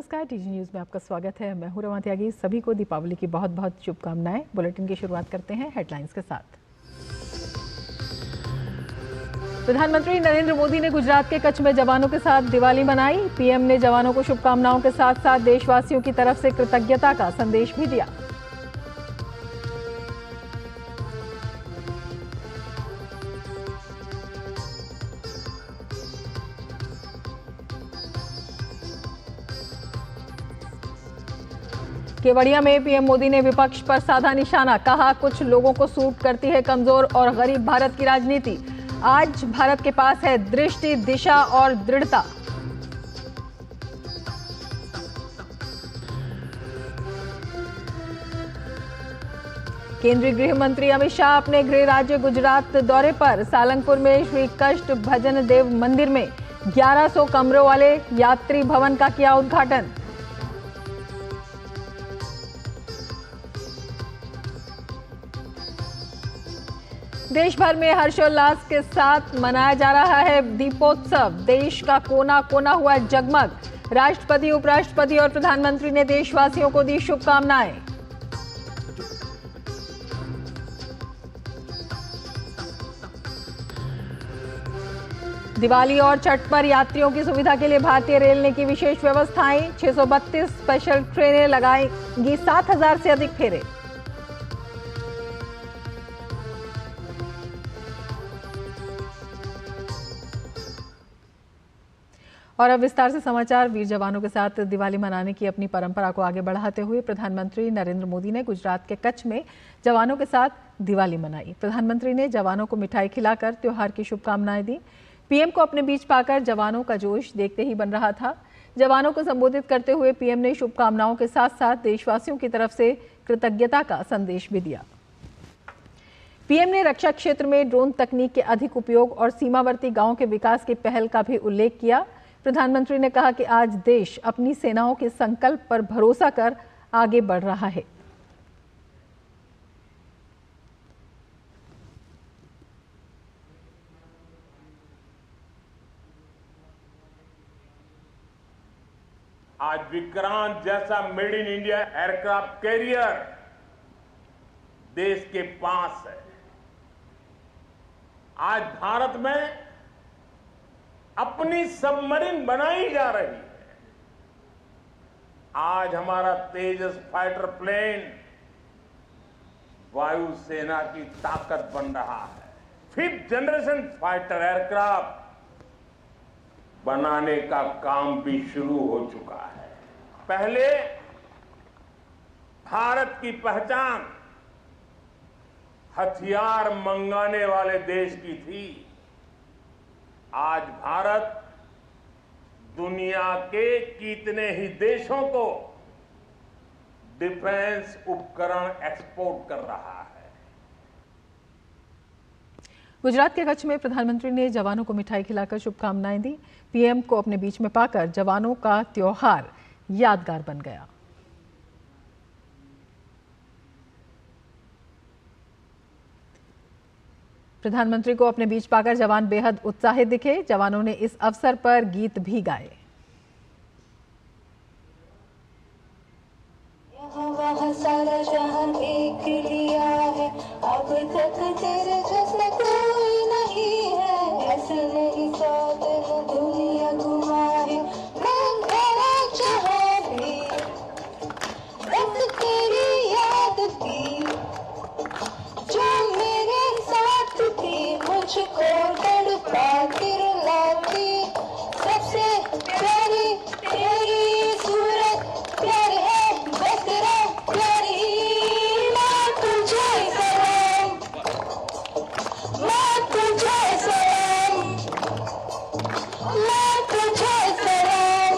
नमस्कार, TG news में आपका स्वागत है। मैं हूं रमा त्यागी। सभी को दीपावली की बहुत बहुत शुभकामनाएं। बुलेटिन की शुरुआत करते हैं हेडलाइंस के साथ। प्रधानमंत्री नरेंद्र मोदी ने गुजरात के कच्छ में जवानों के साथ दिवाली मनाई। पीएम ने जवानों को शुभकामनाओं के साथ साथ देशवासियों की तरफ से कृतज्ञता का संदेश भी दिया। केवड़िया में पीएम मोदी ने विपक्ष पर साधा निशाना, कहा कुछ लोगों को सूट करती है कमजोर और गरीब भारत की राजनीति। आज भारत के पास है दृष्टि, दिशा और दृढ़ता। केंद्रीय गृह मंत्री अमित शाह अपने गृह राज्य गुजरात दौरे पर। सालंगपुर में श्री कष्ट भजन देव मंदिर में 1100 कमरों वाले यात्री भवन का किया उद्घाटन। देश भर में हर्षोल्लास के साथ मनाया जा रहा है दीपोत्सव। देश का कोना कोना हुआ जगमग। राष्ट्रपति, उपराष्ट्रपति और प्रधानमंत्री ने देशवासियों को दी शुभकामनाएं। दिवाली और छठ पर यात्रियों की सुविधा के लिए भारतीय रेल ने की विशेष व्यवस्थाएं। 632 स्पेशल ट्रेनें लगाएंगी 7000 से अधिक फेरे। और अब विस्तार से समाचार। वीर जवानों के साथ दिवाली मनाने की अपनी परंपरा को आगे बढ़ाते हुए प्रधानमंत्री नरेंद्र मोदी ने गुजरात के कच्छ में जवानों के साथ दिवाली मनाई। प्रधानमंत्री ने जवानों को मिठाई खिलाकर त्योहार की शुभकामनाएं दी। पीएम को अपने बीच पाकर जवानों का जोश देखते ही बन रहा था। जवानों को संबोधित करते हुए पीएम ने शुभकामनाओं के साथ साथ देशवासियों की तरफ से कृतज्ञता का संदेश भी दिया। पीएम ने रक्षा क्षेत्र में ड्रोन तकनीक के अधिक उपयोग और सीमावर्ती गांवों के विकास की पहल का भी उल्लेख किया। प्रधानमंत्री ने कहा कि आज देश अपनी सेनाओं के संकल्प पर भरोसा कर आगे बढ़ रहा है। आज विक्रांत जैसा made in India aircraft carrier देश के पास है। आज भारत में अपनी सबमरीन बनाई जा रही है। आज हमारा तेजस फाइटर प्लेन वायुसेना की ताकत बन रहा है। 5th जनरेशन फाइटर एयरक्राफ्ट बनाने का काम भी शुरू हो चुका है। पहले भारत की पहचान हथियार मंगाने वाले देश की थी। आज भारत दुनिया के कितने ही देशों को डिफेंस उपकरण एक्सपोर्ट कर रहा है। गुजरात के कच्छ में प्रधानमंत्री ने जवानों को मिठाई खिलाकर शुभकामनाएं दी। पीएम को अपने बीच में पाकर जवानों का त्योहार यादगार बन गया। प्रधानमंत्री को अपने बीच पाकर जवान बेहद उत्साहित दिखे। जवानों ने इस अवसर पर गीत भी गाए। सारा जहां देख लिया है, अब तक तेरे जैसा कोई नहीं है। ऐसे नहीं साथ दुनिया घुमा है, मैं गया जहां भी बस तेरी याद थी जो मेरे साथ थी। मुझको तड़पाती रुलाती सबसे प्यारी तेरी सूरत। प्यार है बस तेरा प्यारी, मैं तुझे सलाम, मैं तुझे सलाम, मैं तुझे सलाम,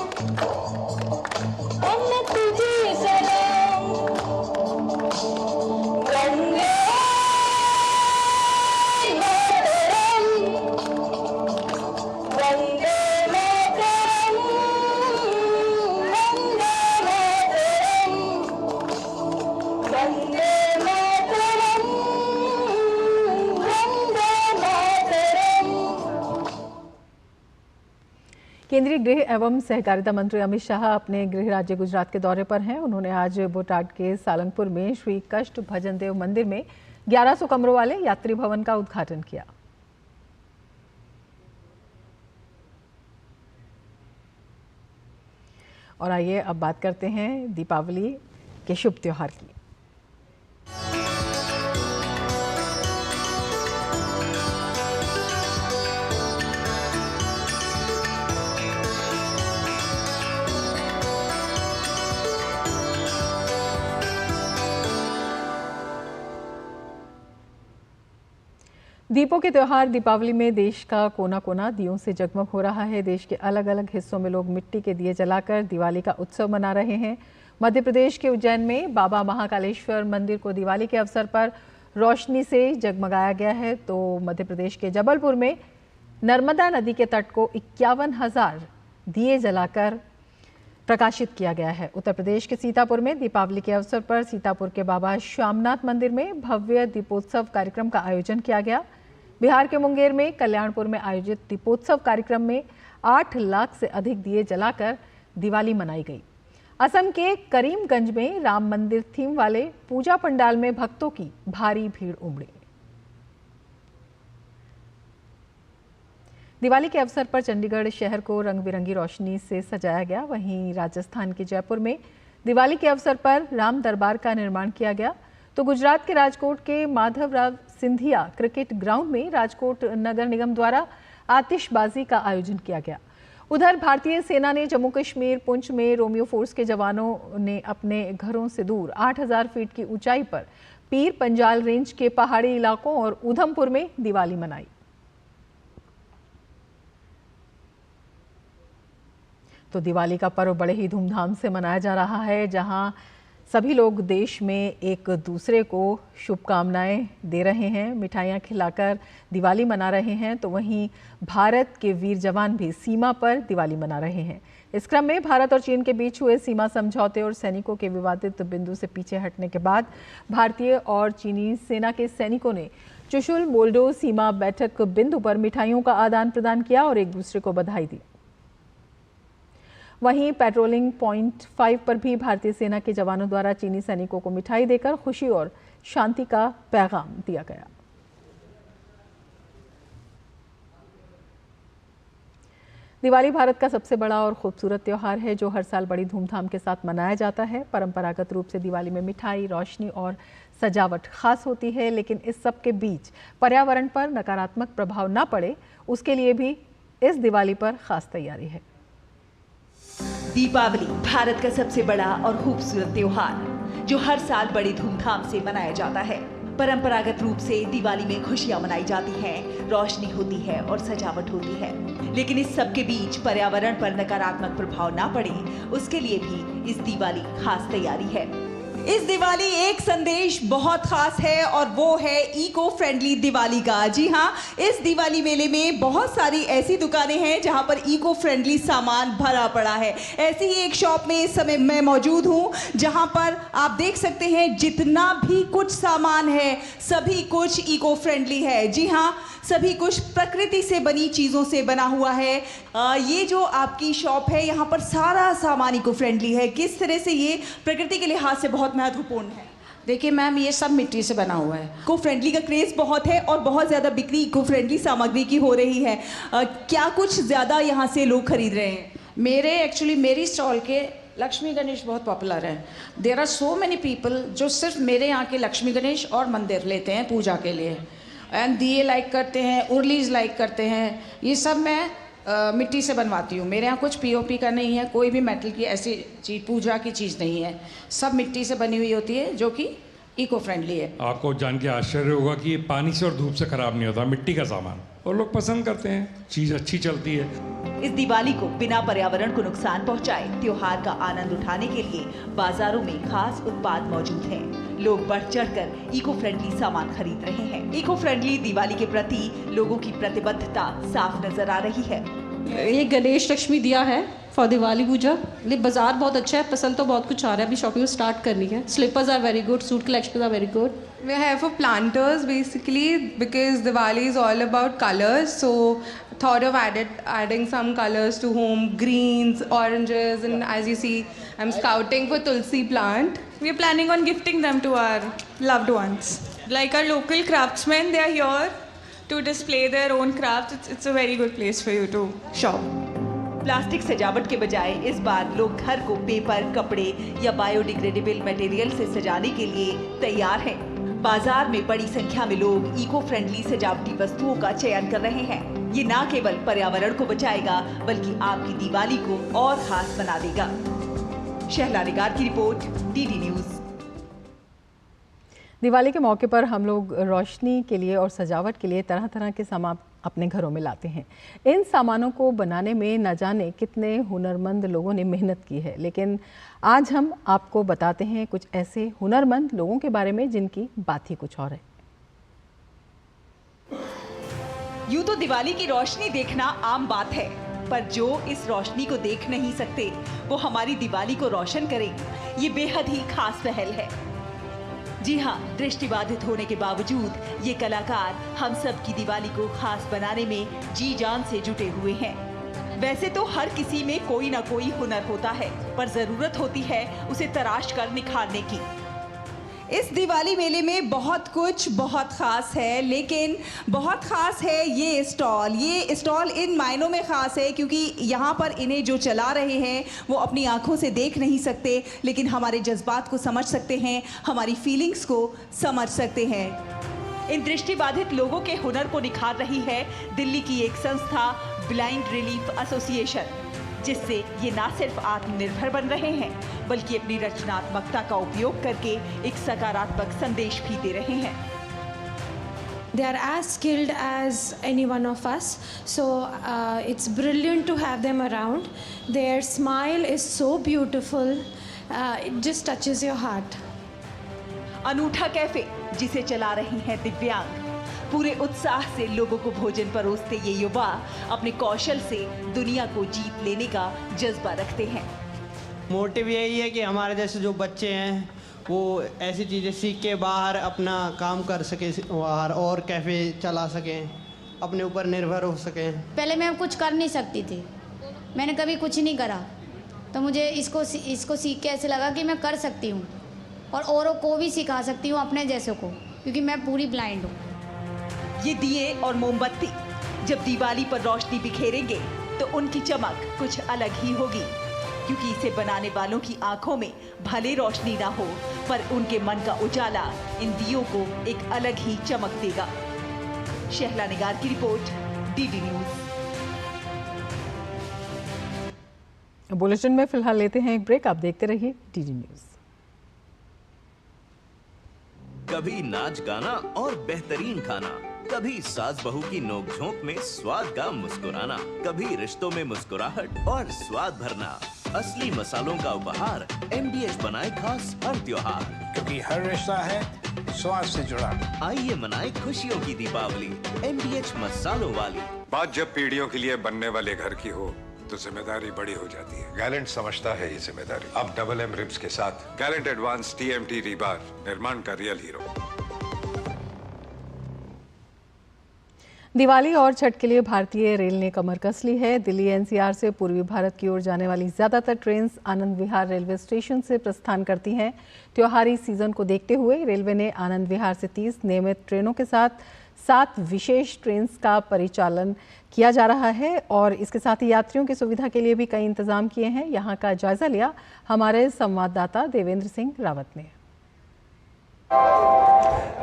मैं तुझे सलाम। गंगे मातरम, केंद्रीय गृह एवं सहकारिता मंत्री अमित शाह अपने गृह राज्य गुजरात के दौरे पर हैं। उन्होंने आज बोटाड के सालंगपुर में श्री कष्ट भजन देव मंदिर में 1100 कमरों वाले यात्री भवन का उद्घाटन किया। और आइए अब बात करते हैं दीपावली के शुभ त्योहार की। दीपों के त्योहार दीपावली में देश का कोना कोना दियों से जगमग हो रहा है। देश के अलग अलग हिस्सों में लोग मिट्टी के दिए जलाकर दिवाली का उत्सव मना रहे हैं। मध्य प्रदेश के उज्जैन में बाबा महाकालेश्वर मंदिर को दिवाली के अवसर पर रोशनी से जगमगाया गया है, तो मध्य प्रदेश के जबलपुर में नर्मदा नदी के तट को 51,000 दिए जलाकर प्रकाशित किया गया है। उत्तर प्रदेश के सीतापुर में दीपावली के अवसर पर सीतापुर के बाबा श्यामनाथ मंदिर में भव्य दीपोत्सव कार्यक्रम का आयोजन किया गया। बिहार के मुंगेर में कल्याणपुर में आयोजित दीपोत्सव कार्यक्रम में 8 लाख से अधिक दिए जलाकर दिवाली मनाई गई। असम के करीमगंज में राम मंदिर थीम वाले पूजा पंडाल में भक्तों की भारी भीड़ उमड़ी। दिवाली के अवसर पर चंडीगढ़ शहर को रंग बिरंगी रोशनी से सजाया गया। वहीं राजस्थान के जयपुर में दिवाली के अवसर पर राम दरबार का निर्माण किया गया, तो गुजरात के राजकोट के माधवराव सिंधिया क्रिकेट ग्राउंड में राजकोट नगर निगम द्वारा आतिशबाजी का आयोजन किया गया। उधर भारतीय सेना ने जम्मू कश्मीर पुंछ में रोमियो फोर्स के जवानों ने अपने घरों से दूर 8,000 फीट की ऊंचाई पर पीर पंजाल रेंज के पहाड़ी इलाकों और उधमपुर में दिवाली मनाई। तो दिवाली का पर्व बड़े ही धूमधाम से मनाया जा रहा है, जहां सभी लोग देश में एक दूसरे को शुभकामनाएं दे रहे हैं, मिठाइयां खिलाकर दिवाली मना रहे हैं। तो वहीं भारत के वीर जवान भी सीमा पर दिवाली मना रहे हैं। इस क्रम में भारत और चीन के बीच हुए सीमा समझौते और सैनिकों के विवादित बिंदु से पीछे हटने के बाद भारतीय और चीनी सेना के सैनिकों ने चुशुल मोल्डो सीमा बैठक बिंदु पर मिठाइयों का आदान प्रदान किया और एक दूसरे को बधाई दी। वहीं पेट्रोलिंग पॉइंट 5 पर भी भारतीय सेना के जवानों द्वारा चीनी सैनिकों को मिठाई देकर खुशी और शांति का पैगाम दिया गया। दिवाली भारत का सबसे बड़ा और खूबसूरत त्योहार है, जो हर साल बड़ी धूमधाम के साथ मनाया जाता है। परंपरागत रूप से दिवाली में मिठाई, रोशनी और सजावट खास होती है, लेकिन इस सब के बीच पर्यावरण पर नकारात्मक प्रभाव न पड़े, उसके लिए भी इस दिवाली पर खास तैयारी है। दीपावली भारत का सबसे बड़ा और खूबसूरत त्योहार, जो हर साल बड़ी धूमधाम से मनाया जाता है। परंपरागत रूप से दिवाली में खुशियां मनाई जाती हैं, रोशनी होती है और सजावट होती है, लेकिन इस सब के बीच पर्यावरण पर नकारात्मक प्रभाव ना पड़े, उसके लिए भी इस दिवाली खास तैयारी है। इस दिवाली एक संदेश बहुत खास है और वो है इको फ्रेंडली दिवाली का। जी हाँ, इस दिवाली मेले में बहुत सारी ऐसी दुकानें हैं जहां पर इको फ्रेंडली सामान भरा पड़ा है। ऐसी ही एक शॉप में इस समय मैं मौजूद हूं, जहां पर आप देख सकते हैं जितना भी कुछ सामान है सभी कुछ इको फ्रेंडली है। जी हाँ, सभी कुछ प्रकृति से बनी चीज़ों से बना हुआ है। ये जो आपकी शॉप है, यहाँ पर सारा सामान इको फ्रेंडली है। किस तरह से ये प्रकृति के लिहाज से बहुत महत्वपूर्ण है? देखिए मैम, ये सब मिट्टी से बना हुआ है। इको फ्रेंडली का क्रेज़ बहुत है और बहुत ज़्यादा बिक्री इको फ्रेंडली सामग्री की हो रही है। क्या कुछ ज़्यादा यहाँ से लोग खरीद रहे हैं? मेरी स्टॉल के लक्ष्मी गणेश बहुत पॉपुलर है। There are so many people जो सिर्फ मेरे यहाँ के लक्ष्मी गणेश और मंदिर लेते हैं पूजा के लिए, एंड दिए लाइक करते हैं, उर्लीज लाइक करते हैं। ये सब मैं मिट्टी से बनवाती हूँ। मेरे यहाँ कुछ पीओपी का नहीं है, कोई भी मेटल की ऐसी चीज़ पूजा की चीज़ नहीं है, सब मिट्टी से बनी हुई होती है, जो कि इको फ्रेंडली है। आपको जान के आश्चर्य होगा कि ये पानी से और धूप से खराब नहीं होता, मिट्टी का सामान, और लोग पसंद करते हैं, चीज़ अच्छी चलती है। इस दिवाली को बिना पर्यावरण को नुकसान पहुंचाए त्योहार का आनंद उठाने के लिए बाजारों में खास उत्पाद मौजूद हैं। लोग बढ़ चढ़कर इको फ्रेंडली सामान खरीद रहे हैं। इको फ्रेंडली दिवाली के प्रति लोगों की प्रतिबद्धता साफ नजर आ रही है। ये गणेश लक्ष्मी दिया है फॉर दिवाली पूजा। बाजार बहुत अच्छा है, पसंद तो बहुत कुछ आ रहा है। अभी शॉपिंग स्टार्ट करनी है। Slippers are very good, suit collection are very good. We're here for planters basically because Diwali is all about colors. So thought of adding some colors to home, greens, oranges, and as you see, I'm scouting for Tulsi plant. We're planning on gifting them to our loved ones. Like our local craftsmen, they are here to display their own crafts. It's a very good place for you to shop. Plastic सजावट के बजाय इस बार लोग घर को paper, कपड़े या biodegradable material से सजाने के लिए तैयार हैं। बाजार में बड़ी संख्या में लोग इको फ्रेंडली सजावटी वस्तुओं का चयन कर रहे हैं। ये न केवल पर्यावरण को बचाएगा बल्कि आपकी दिवाली को और खास बना देगा। शहला निगार की रिपोर्ट, डीडी न्यूज। दिवाली के मौके पर हम लोग रोशनी के लिए और सजावट के लिए तरह तरह के सामान अपने घरों में लाते हैं। इन सामानों को बनाने में न जाने कितने हुनरमंद लोगों ने मेहनत की है, लेकिन आज हम आपको बताते हैं कुछ ऐसे हुनरमंद लोगों के बारे में जिनकी बात ही कुछ और है। यूं तो दिवाली की रोशनी देखना आम बात है, पर जो इस रोशनी को देख नहीं सकते वो हमारी दिवाली को रोशन करें, ये बेहद ही खास पहल है। जी हाँ, दृष्टिबाधित होने के बावजूद ये कलाकार हम सब की दिवाली को खास बनाने में जी जान से जुटे हुए हैं। वैसे तो हर किसी में कोई ना कोई हुनर होता है, पर जरूरत होती है उसे तराश कर निखारने की। इस दिवाली मेले में बहुत कुछ बहुत खास है, लेकिन बहुत खास है ये स्टॉल। ये स्टॉल इन मायनों में खास है क्योंकि यहाँ पर इन्हें जो चला रहे हैं वो अपनी आंखों से देख नहीं सकते, लेकिन हमारे जज्बात को समझ सकते हैं, हमारी फीलिंग्स को समझ सकते हैं। इन दृष्टिबाधित लोगों के हुनर को निखार रही है दिल्ली की एक संस्था ब्लाइंड रिलीफ एसोसिएशन, जिससे ये ना सिर्फ आत्मनिर्भर बन रहे हैं बल्कि अपनी रचनात्मकता का उपयोग करके एक सकारात्मक संदेश भी दे रहे हैं। They are as skilled as any one of us, so it's brilliant to have them around. Their smile is so beautiful, it just touches your heart. अनूठा कैफे जिसे चला रही हैं दिव्यांग, पूरे उत्साह से लोगों को भोजन परोसते ये युवा अपने कौशल से दुनिया को जीत लेने का जज्बा रखते हैं। मोटिव यही है कि हमारे जैसे जो बच्चे हैं वो ऐसी चीज़ें सीख के बाहर अपना काम कर सके, बाहर और कैफ़े चला सकें, अपने ऊपर निर्भर हो सकें। पहले मैं कुछ कर नहीं सकती थी, मैंने कभी कुछ नहीं करा, तो मुझे इसको सीख के ऐसे लगा कि मैं कर सकती हूँ और औरों को भी सिखा सकती हूँ, अपने जैसों को, क्योंकि मैं पूरी ब्लाइंड हूँ। ये दिए और मोमबत्ती जब दिवाली पर रोशनी बिखेरेंगे तो उनकी चमक कुछ अलग ही होगी, क्योंकि इसे बनाने वालों की आंखों में भले роशनी ना हो, पर उनके मन का उजाला इन दियों को एक अलग ही चमक देगा। शहला निगार की रिपोर्ट, डीडी न्यूज। बुलेटिन में फिलहाल लेते हैं एक ब्रेक, आप देखते रहिए डीडी न्यूज। कभी नाच गाना और बेहतरीन खाना, कभी सास बहू की नोक-झोंक में स्वाद का मुस्कुराना, कभी रिश्तों में मुस्कुराहट और स्वाद भरना। असली मसालों का उपहार MDH बनाए खास हर त्योहार, क्योंकि हर रिश्ता है स्वाद से जुड़ा। आइए मनाए खुशियों की दीपावली MDH मसालों वाली। बात जब पीढ़ियों के लिए बनने वाले घर की हो तो जिम्मेदारी बड़ी हो जाती है। गैलेंट समझता है ये जिम्मेदारी। अब डबल M रिब्स के साथ गैलेंट एडवांस TMT रीबार, निर्माण का रियल हीरो। दिवाली और छठ के लिए भारतीय रेल ने कमर कस ली है। दिल्ली NCR से पूर्वी भारत की ओर जाने वाली ज़्यादातर train Anand Vihar railway station से प्रस्थान करती हैं। त्योहारी सीजन को देखते हुए रेलवे ने आनंद विहार से 30 नियमित ट्रेनों के साथ 7 विशेष ट्रेन का परिचालन किया जा रहा है और इसके साथ ही यात्रियों की सुविधा के लिए भी कई इंतजाम किए हैं। यहाँ का जायजा लिया हमारे संवाददाता देवेंद्र सिंह रावत ने।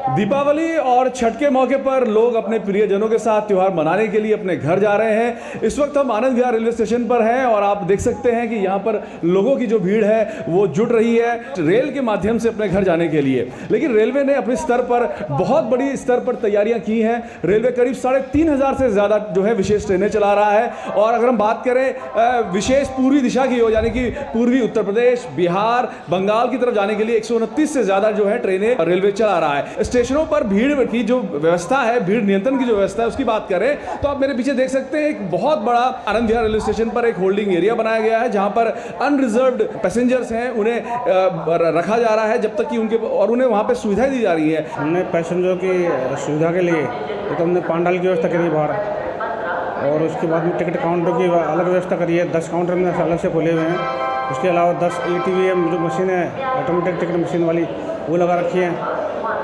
दीपावली और छठ के मौके पर लोग अपने प्रियजनों के साथ त्यौहार मनाने के लिए अपने घर जा रहे हैं। इस वक्त हम आनंद विहार रेलवे स्टेशन पर हैं और आप देख सकते हैं कि यहाँ पर लोगों की जो भीड़ है वो जुट रही है रेल के माध्यम से अपने घर जाने के लिए। लेकिन रेलवे ने अपने स्तर पर बहुत बड़ी स्तर पर तैयारियां की हैं। रेलवे करीब 3,500 से ज़्यादा जो है विशेष ट्रेनें चला रहा है। और अगर हम बात करें विशेष पूर्वी दिशा की हो, यानी कि पूर्वी उत्तर प्रदेश, बिहार, बंगाल की तरफ जाने के लिए 129 से ज़्यादा जो है ट्रेनें में रेलवे चला रहा है। स्टेशनों पर भीड़ की जो व्यवस्था है, भीड़ नियंत्रण की जो व्यवस्था है, उसकी बात करें तो आप मेरे पीछे देख सकते हैं एक बहुत बड़ा आनंद विहार रेलवे स्टेशन पर एक होल्डिंग एरिया बनाया गया है, जहां पर अनरिजर्व्ड पैसेंजर्स हैं उन्हें रखा जा रहा है जब तक कि उन्हें वहां पे सुविधाएं दी जा रही है। हमने पैसेंजरों की सुविधा के लिए एक हमने पांडाल की व्यवस्था करी बाहर, और उसके बाद में टिकट काउंटर की अलग व्यवस्था करी है। 10 काउंटर में अलग से खोले हुए हैं। उसके अलावा 10 ATVM जो मशीन है, ऑटोमेटिक टिकट मशीन वाली, वो लगा रखी है।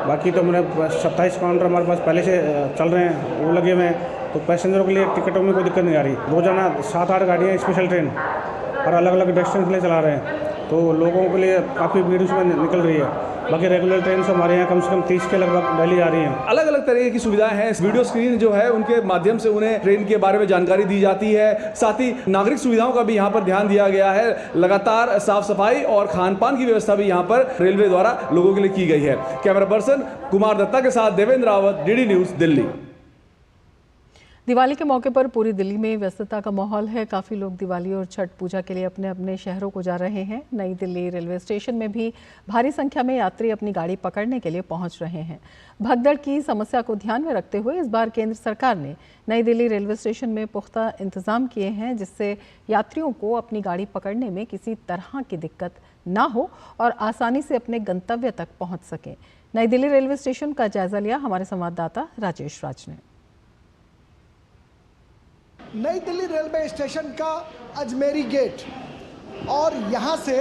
बाकी तो मेरे 27 काउंटर हमारे पास पहले से चल रहे हैं, वो लगे हुए हैं। तो पैसेंजरों के लिए टिकटों में कोई दिक्कत नहीं आ रही। रोजाना 7-8 गाड़ियाँ स्पेशल ट्रेन और अलग अलग डिस्टेंस के लिए चला रहे हैं, तो लोगों के लिए काफ़ी भीड़ उसमें निकल रही है। बाकी रेगुलर ट्रेन से हमारे यहाँ कम से कम 30 के लगभग डेली आ रही हैं। अलग अलग तरह की सुविधाएं हैं। वीडियो स्क्रीन जो है उनके माध्यम से उन्हें ट्रेन के बारे में जानकारी दी जाती है। साथ ही नागरिक सुविधाओं का भी यहाँ पर ध्यान दिया गया है। लगातार साफ सफाई और खान पान की व्यवस्था भी यहाँ पर रेलवे द्वारा लोगों के लिए की गई है। कैमरा पर्सन कुमार दत्ता के साथ देवेंद्र रावत, DD न्यूज़, दिल्ली। दिवाली के मौके पर पूरी दिल्ली में व्यस्तता का माहौल है। काफ़ी लोग दिवाली और छठ पूजा के लिए अपने अपने शहरों को जा रहे हैं। नई दिल्ली रेलवे स्टेशन में भी भारी संख्या में यात्री अपनी गाड़ी पकड़ने के लिए पहुंच रहे हैं। भगदड़ की समस्या को ध्यान में रखते हुए इस बार केंद्र सरकार ने नई दिल्ली रेलवे स्टेशन में पुख्ता इंतजाम किए हैं, जिससे यात्रियों को अपनी गाड़ी पकड़ने में किसी तरह की दिक्कत ना हो और आसानी से अपने गंतव्य तक पहुँच सकें। नई दिल्ली रेलवे स्टेशन का जायजा लिया हमारे संवाददाता राजेश राज ने। नई दिल्ली रेलवे स्टेशन का अजमेरी गेट, और यहाँ से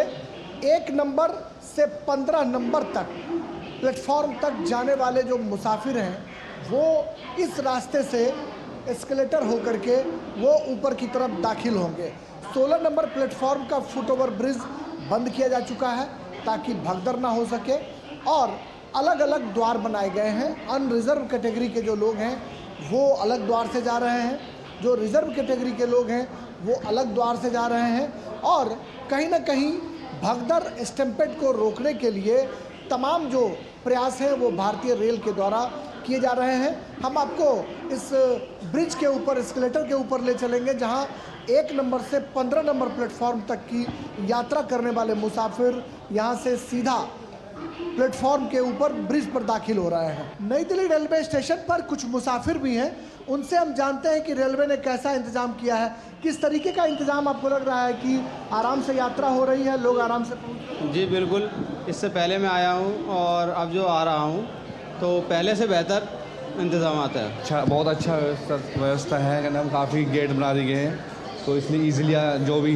1 नंबर से 15 नंबर तक प्लेटफॉर्म तक जाने वाले जो मुसाफिर हैं वो इस रास्ते से एस्केलेटर होकर के वो ऊपर की तरफ दाखिल होंगे। 16 नंबर प्लेटफॉर्म का फुटओवर ब्रिज बंद किया जा चुका है ताकि भगदड़ ना हो सके, और अलग अलग द्वार बनाए गए हैं। अनरिजर्व कैटेगरी के जो लोग हैं वो अलग द्वार से जा रहे हैं, जो रिजर्व कैटेगरी के लोग हैं वो अलग द्वार से जा रहे हैं, और कहीं ना कहीं भगदड़ स्टैम्पेड को रोकने के लिए तमाम जो प्रयास हैं वो भारतीय रेल के द्वारा किए जा रहे हैं। हम आपको इस ब्रिज के ऊपर, एस्केलेटर के ऊपर ले चलेंगे, जहां 1 नंबर से 15 नंबर प्लेटफॉर्म तक की यात्रा करने वाले मुसाफिर यहां से सीधा प्लेटफॉर्म के ऊपर ब्रिज पर दाखिल हो रहे हैं। नई दिल्ली रेलवे स्टेशन पर कुछ मुसाफिर भी हैं, उनसे हम जानते हैं कि रेलवे ने कैसा इंतजाम किया है। किस तरीके का इंतजाम आपको लग रहा है कि आराम से यात्रा हो रही है, लोग आराम से पहुँच रहे हैं? जी बिल्कुल, इससे पहले मैं आया हूँ और अब जो आ रहा हूँ तो पहले से बेहतर इंतजाम आता है। अच्छा, बहुत अच्छा व्यवस्था है। काफ़ी गेट बना दिए गए हैं, तो इसलिए ईजिली जो भी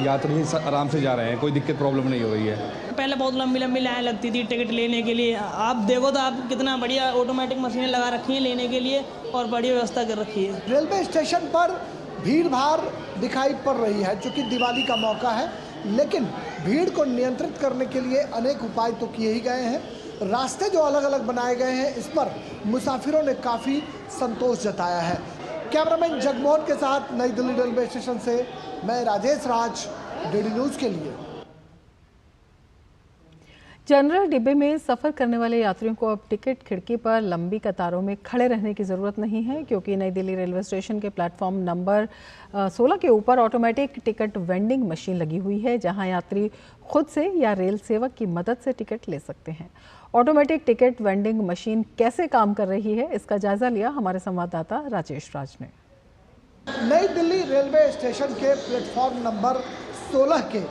यात्री आराम से जा रहे हैं, कोई दिक्कत प्रॉब्लम नहीं हो रही है। पहले बहुत लंबी लंबी लाइन लगती थी टिकट लेने के लिए। आप देखो तो आप कितना बढ़िया ऑटोमेटिक मशीनें लगा रखी हैं लेने के लिए, और बढ़िया व्यवस्था कर रखी है। रेलवे स्टेशन पर भीड़ भाड़ दिखाई पड़ रही है क्योंकि दिवाली का मौका है, लेकिन भीड़ को नियंत्रित करने के लिए अनेक उपाय तो किए ही गए हैं। रास्ते जो अलग अलग बनाए गए हैं, इस पर मुसाफिरों ने काफ़ी संतोष जताया है। कैमरामैन जगमोहन के साथ नई दिल्ली रेलवे स्टेशन से मैं राजेश राज, DD न्यूज़ के लिए। जनरल डिब्बे में सफ़र करने वाले यात्रियों को अब टिकट खिड़की पर लंबी कतारों में खड़े रहने की ज़रूरत नहीं है, क्योंकि नई दिल्ली रेलवे स्टेशन के प्लेटफॉर्म नंबर 16 के ऊपर ऑटोमेटिक टिकट वेंडिंग मशीन लगी हुई है, जहां यात्री खुद से या रेल सेवक की मदद से टिकट ले सकते हैं। ऑटोमेटिक टिकट वेंडिंग मशीन कैसे काम कर रही है, इसका जायजा लिया हमारे संवाददाता राजेश राज ने। नई दिल्ली रेलवे स्टेशन के प्लेटफॉर्म नंबर 16 के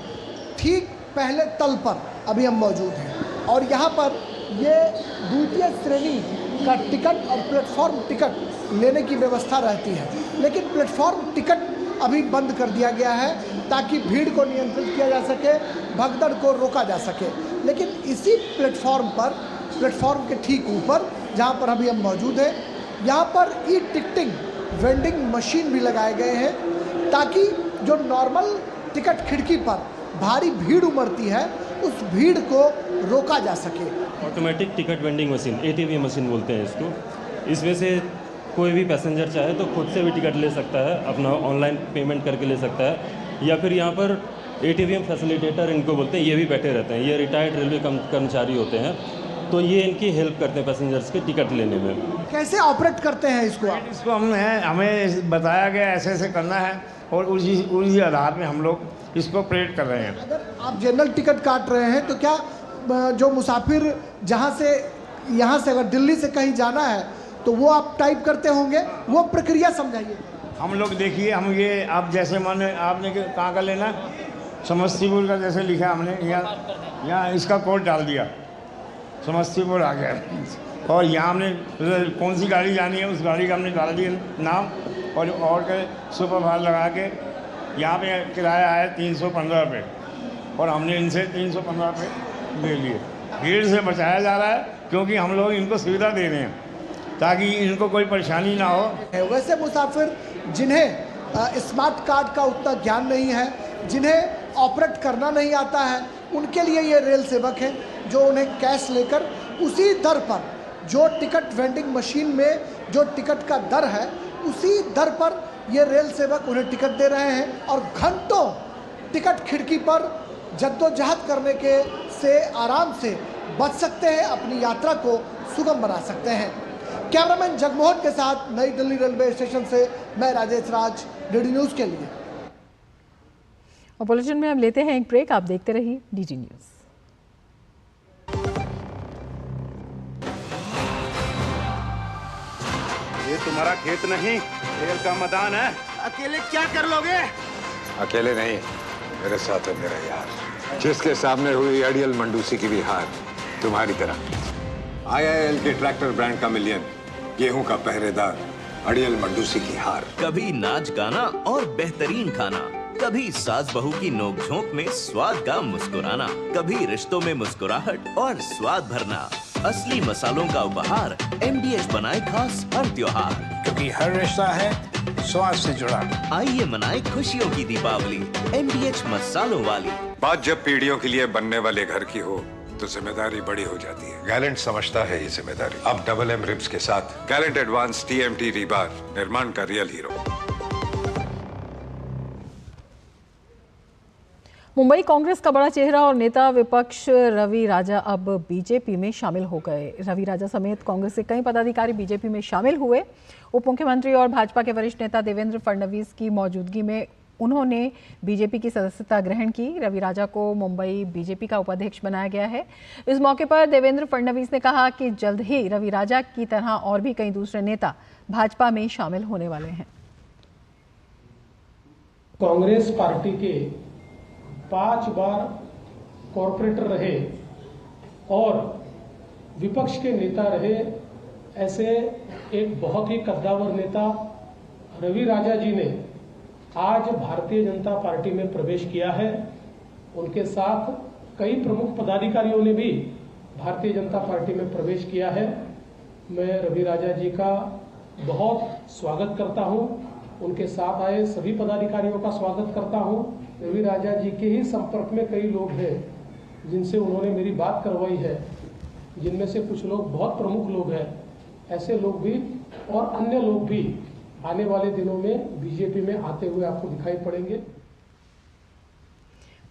ठीक पहले तल पर अभी हम मौजूद हैं, और यहाँ पर ये द्वितीय श्रेणी का टिकट और प्लेटफॉर्म टिकट लेने की व्यवस्था रहती है, लेकिन प्लेटफॉर्म टिकट अभी बंद कर दिया गया है ताकि भीड़ को नियंत्रित किया जा सके, भगदड़ को रोका जा सके। लेकिन इसी प्लेटफॉर्म पर, प्लेटफॉर्म के ठीक ऊपर जहाँ पर अभी हम मौजूद हैं, यहाँ पर ई टिकटिंग वेंडिंग मशीन भी लगाए गए हैं ताकि जो नॉर्मल टिकट खिड़की पर भारी भीड़ उमड़ती है उस भीड़ को रोका जा सके। Automatic ticket vending machine, ATV machine बोलते हैं इसको। इसमें से कोई भी पैसेंजर चाहे तो खुद से भी टिकट ले सकता है, अपना ऑनलाइन पेमेंट करके ले सकता है, या फिर यहाँ पर ATVM फैसिलिटेटर इनको बोलते हैं, ये भी बैठे रहते हैं। ये रिटायर्ड रेलवे कर्मचारी होते हैं, तो ये इनकी हेल्प करते हैं पैसेंजर्स के टिकट लेने में। कैसे ऑपरेट करते हैं इसको? इसको हमें बताया गया ऐसे ऐसे करना है, और उसी आधार में हम लोग इसको ऑपरेट कर रहे हैं। अगर आप जनरल टिकट काट रहे हैं तो क्या जो मुसाफिर जहाँ से यहाँ से अगर दिल्ली से कहीं जाना है तो वो आप टाइप करते होंगे, वो प्रक्रिया समझाइए। हम लोग देखिए, हम ये आप जैसे माने आपने कहाँ का लेना, समस्तीपुर का जैसे लिखा हमने यहाँ इसका कोड डाल दिया, समस्तीपुर आ गया। और यहाँ हमने कौन सी गाड़ी जानी है उस गाड़ी का हमने डाल दिया नाम, और के सुपर फास्ट लगा के यहाँ पे किराया है 315 रुपये, और हमने इनसे 315 रुपये ले लिए। भीड़ से बचाया जा रहा है क्योंकि हम लोग इनको सुविधा दे रहे हैं ताकि इनको कोई परेशानी ना हो। वैसे मुसाफिर जिन्हें स्मार्ट कार्ड का उतना ज्ञान नहीं है, जिन्हें ऑपरेट करना नहीं आता है, उनके लिए ये रेल सेवक है जो उन्हें कैश लेकर उसी दर पर, जो टिकट वेंडिंग मशीन में जो टिकट का दर है उसी दर पर ये रेल सेवक उन्हें टिकट दे रहे हैं और घंटों टिकट खिड़की पर जद्दोजहद करने के से आराम से बच सकते हैं, अपनी यात्रा को सुगम बना सकते हैं। कैमरामैन जगमोहन के साथ नई दिल्ली रेलवे स्टेशन से मैं राजेश राज, डीडी न्यूज़ के लिए। और बुलेटिन में हम लेते हैं एक ब्रेक, आप देखते रहिए डीडी न्यूज़। ये तुम्हारा खेत नहीं, रेल का मैदान है। अकेले क्या कर लोगे? अकेले नहीं, मेरे साथ है मेरा यार, जिसके सामने हुई अड़ियल मंडूसी की भी हार तुम्हारी तरह। IIL के ट्रैक्टर ब्रांड का मिलियन, गेहूं का पहरेदार, अड़ियल मंडूसी की हार। कभी नाच गाना और बेहतरीन खाना, कभी सास बहू की नोक-झोंक में स्वाद का मुस्कुराना, कभी रिश्तों में मुस्कुराहट और स्वाद भरना। असली मसालों का उपहार MDH बनाए खास हर त्योहार, क्योंकि हर रिश्ता है स्वाद से जुड़ा। आइए मनाए खुशियों की दीपावली MDH मसालों वाली। बात जब पीढ़ियों के लिए बनने वाले घर की हो तो जिम्मेदारी बड़ी हो जाती है। गैलेंट समझता है ये जिम्मेदारी। अब MM रिब्स के साथ गैलेंट एडवांस TMT रीबार, निर्माण का रियल हीरो। मुंबई कांग्रेस का बड़ा चेहरा और नेता विपक्ष रवि राजा अब बीजेपी में शामिल हो गए। रवि राजा समेत कांग्रेस के कई पदाधिकारी बीजेपी में शामिल हुए। उप मुख्यमंत्री और भाजपा के वरिष्ठ नेता देवेंद्र फडणवीस की मौजूदगी में उन्होंने बीजेपी की सदस्यता ग्रहण की। रवि राजा को मुंबई बीजेपी का उपाध्यक्ष बनाया गया है। इस मौके पर देवेंद्र फडणवीस ने कहा कि जल्द ही रवि राजा की तरह और भी कई दूसरे नेता भाजपा में शामिल होने वाले हैं। कांग्रेस पार्टी के 5 बार कॉरपोरेटर रहे और विपक्ष के नेता रहे, ऐसे एक बहुत ही कद्दावर नेता रवि राजा जी ने आज भारतीय जनता पार्टी में प्रवेश किया है। उनके साथ कई प्रमुख पदाधिकारियों ने भी भारतीय जनता पार्टी में प्रवेश किया है। मैं रवि राजा जी का बहुत स्वागत करता हूं, उनके साथ आए सभी पदाधिकारियों का स्वागत करता हूं। रवि राजा जी के ही संपर्क में कई लोग हैं जिनसे उन्होंने मेरी बात करवाई है, जिनमें से कुछ लोग बहुत प्रमुख लोग हैं। ऐसे लोग भी और अन्य लोग भी आने वाले दिनों में बीजेपी में आते हुए आपको दिखाई पड़ेंगे।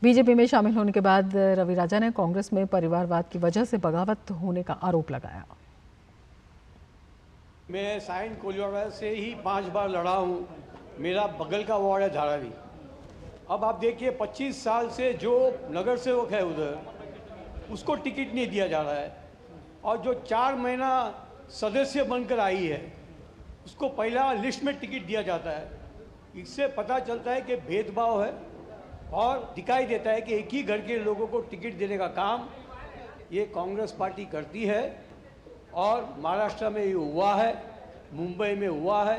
बीजेपी में शामिल होने के बाद रवि राजा ने कांग्रेस में परिवारवाद की वजह से बगावत होने का आरोप लगाया। मैं साइन कोलिवाड़ा से ही 5 बार लड़ा हूँ। मेरा बगल का वार्ड है धारावी। अब आप देखिए 25 साल से जो नगर सेवक है उधर, उसको टिकट नहीं दिया जा रहा है, और जो 4 महीना सदस्य बनकर आई है उसको पहला लिस्ट में टिकट दिया जाता है। इससे पता चलता है कि भेदभाव है और दिखाई देता है कि एक ही घर के लोगों को टिकट देने का काम ये कांग्रेस पार्टी करती है। और महाराष्ट्र में ये हुआ है, मुंबई में हुआ है,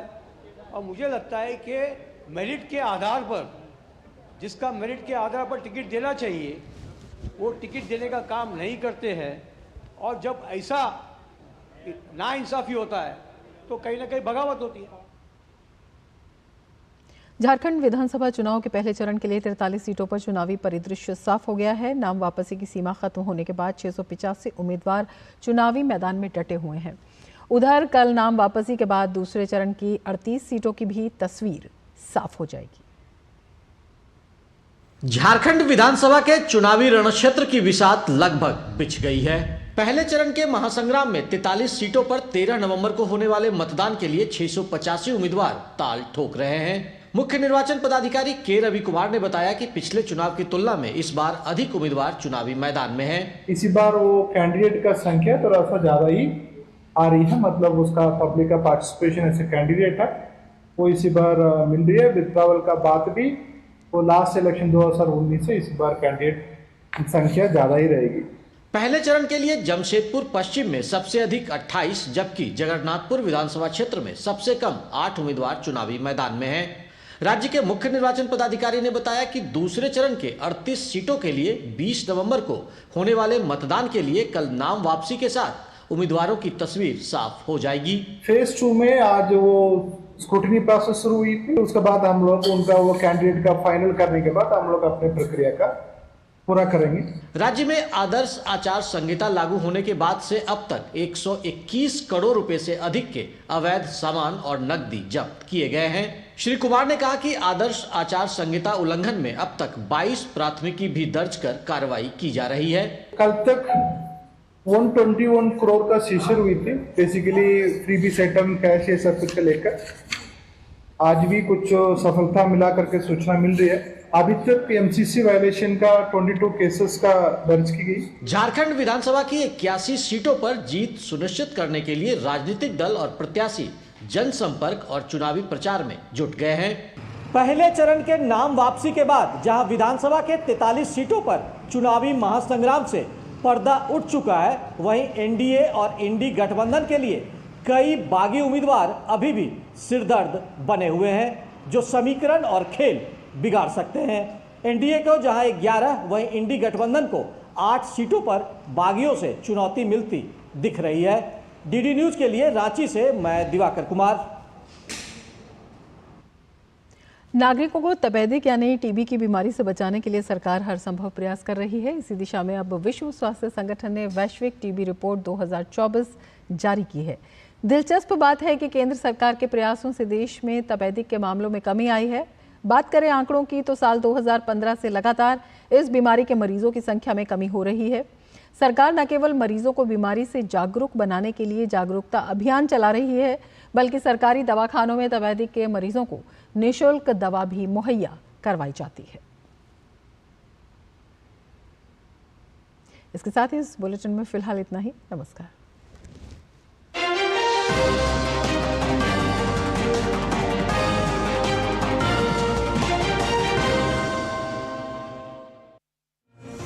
और मुझे लगता है कि मेरिट के आधार पर, जिसका मेरिट के आधार पर टिकट देना चाहिए वो टिकट देने का काम नहीं करते हैं। और जब ऐसा नाइंसाफ़ी होता है तो कहीं ना कहीं बगावत होती है। झारखंड विधानसभा चुनाव के पहले चरण के लिए 43 सीटों पर चुनावी परिदृश्य साफ हो गया है। नाम वापसी की सीमा खत्म होने के बाद 685 उम्मीदवार चुनावी मैदान में डटे हुए हैं। उधर कल नाम वापसी के बाद दूसरे चरण की 38 सीटों की भी तस्वीर साफ हो जाएगी। झारखंड विधानसभा के चुनावी रणक्षेत्र की विसात लगभग बिछ गई है। पहले चरण के महासंग्राम में 43 सीटों पर 13 नवंबर को होने वाले मतदान के लिए 685 उम्मीदवार ताल ठोक रहे हैं। मुख्य निर्वाचन पदाधिकारी के रवि कुमार ने बताया कि पिछले चुनाव की तुलना में इस बार अधिक उम्मीदवार चुनावी मैदान में हैं। इसी बार वो कैंडिडेट का संख्या थोड़ा सा ज़्यादा ही आ रही है, मतलब उसका पब्लिक का पार्टिसिपेशन ऐसे कैंडिडेट है वो इसी बार मिल रही है। विड्रॉवल का बात भी वो लास्ट इलेक्शन 2019 से इस बार कैंडिडेट की संख्या ज़्यादा ही रहेगी। पहले चरण के लिए जमशेदपुर पश्चिम में सबसे अधिक 28 जबकि जगन्नाथपुर विधानसभा क्षेत्र में सबसे कम 8 उम्मीदवार चुनावी मैदान में हैं। राज्य के मुख्य निर्वाचन पदाधिकारी ने बताया कि दूसरे चरण के 38 सीटों के लिए 20 नवंबर को होने वाले मतदान के लिए कल नाम वापसी के साथ उम्मीदवारों की तस्वीर साफ हो जाएगी। फेज 2 में आज वो स्क्रूटनी प्रोसेस शुरू हुई थी, उसके बाद हम लोग उनका वो कैंडिडेट का फाइनल करने के बाद हम लोग अपने प्रक्रिया का पूरा करेंगे। राज्य में आदर्श आचार संहिता लागू होने के बाद से अब तक 121 करोड़ रुपए से अधिक के अवैध सामान और नकदी जब्त किए गए हैं। श्री कुमार ने कहा कि आदर्श आचार संहिता उल्लंघन में अब तक 22 प्राथमिकी भी दर्ज कर कार्रवाई की जा रही है। कल तक 121 करोड़ का सीजर हुई थी, बेसिकली फ्रीबी सेटम कैश ये सब कुछ लेकर। आज भी कुछ सफलता मिला करके सूचना मिल रही है। अभी तक एमसीसी वायलेशन का 22 केसेस का दर्ज की गई। झारखंड विधानसभा की 81 सीटों पर जीत सुनिश्चित करने के लिए राजनीतिक दल और प्रत्याशी जनसंपर्क और चुनावी प्रचार में जुट गए हैं। पहले चरण के नाम वापसी के बाद जहां विधानसभा के 43 सीटों पर चुनावी महासंग्राम से पर्दा उठ चुका है, वहीं एनडीए और इंडी गठबंधन के लिए कई बागी उम्मीदवार अभी भी सिरदर्द बने हुए हैं जो समीकरण और खेल बिगाड़ सकते हैं। एनडीए को जहां 11 वहीं इंडी गठबंधन को 8 सीटों पर बागियों से चुनौती मिलती दिख रही है। डीडी न्यूज के लिए रांची से मैं दिवाकर कुमार। नागरिकों को तपेदिक यानी टीबी की बीमारी से बचाने के लिए सरकार हर संभव प्रयास कर रही है। इसी दिशा में अब विश्व स्वास्थ्य संगठन ने वैश्विक टीबी रिपोर्ट 2024 जारी की है। दिलचस्प बात है कि केंद्र सरकार के प्रयासों से देश में तपेदिक के मामलों में कमी आई है। बात करें आंकड़ों की तो साल 2015 से लगातार इस बीमारी के मरीजों की संख्या में कमी हो रही है। सरकार न केवल मरीजों को बीमारी से जागरूक बनाने के लिए जागरूकता अभियान चला रही है, बल्कि सरकारी दवाखानों में तपेदिक के मरीजों को निःशुल्क दवा भी मुहैया करवाई जाती है। इसके साथ ही इस बुलेटिन में फिलहाल इतना ही। नमस्कार।